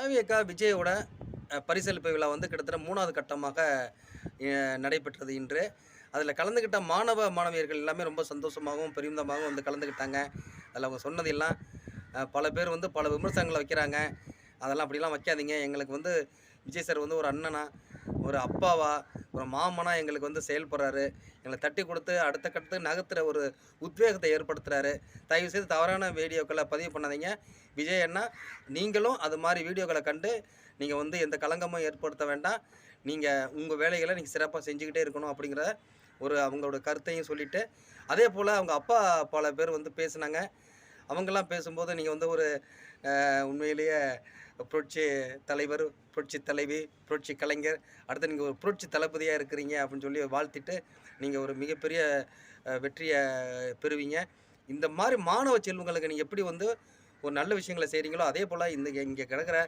விவேகா விஜயோட பரிசளிப்பு விழா வந்து கிட்டத்தட்ட 3வது கட்டமாக நடைபெற்றது இன்று. அதில கலந்துக்கிட்ட மாணவ, மாணவியர்கள் எல்லாமே ரொம்ப சந்தோஷமாகவும், பெருமிதமாகவும் வந்து கலந்துக்கிட்டாங்க. அதில அவங்க சொன்னது எல்லாம் பல பேர் வந்து பல விமர்சனங்கள வைக்கிறாங்க. அதெல்லாம் அப்படிலாம் வைக்காதீங்க. எங்களுக்கு வந்து விஜய் சார் வந்து ஒரு அண்ணனா, ஒரு அப்பாவா, ஒரு மாமனா எங்களுக்கு வந்து செயல்படுறாரு. எங்கள தட்டி குடுத்து அடுத்த கட்டத்துக்கு நகர்த்துற ஒரு உத்வேகத்த ஏற்படுத்துறாரு. தயவுசெய்து தவறான வீடியோக்கள பதிவு பண்ணாதீங்க. விஜய் அண்ணா, நீங்களும் அது மாரி வீடியோக்கள கண்டு நீங்க வந்து எந்த களங்கமும் ஏற்படுத்த வேண்டாம். நீங்க உங்க வேலைகள நீங்க சிறப்பா செஞ்சுக்கிட்டே இருக்கணும் அப்படிங்கிற ஒரு அவங்களோட கருத்தையும் சொல்லிட்டு, அதேபோல அவங்க அப்பா பல பேர் வந்து பேசுனாங்க. அவங்கலாம் பேசும்போது நீங்க வந்து ஒரு உண்மையிலேயே புரட்சி தலைவர், புரட்சி தலைவி, புரட்சி கலைஞர், அடுத்து நீங்க ஒரு புரட்சி தளபதியா இருக்கிறீங்க அப்படின்னு சொல்லி வாழ்த்திட்டு, நீங்க ஒரு மிகப்பெரிய வெற்றிய பெறுவீங்க. இந்த மாரி மாணவ செல்வங்களுக்கு நீங்க எப்படி வந்து ஒரு நல்ல விஷயங்கள செய்றீங்களோ, அதேபோல இந்த இங்க கிடக்கிற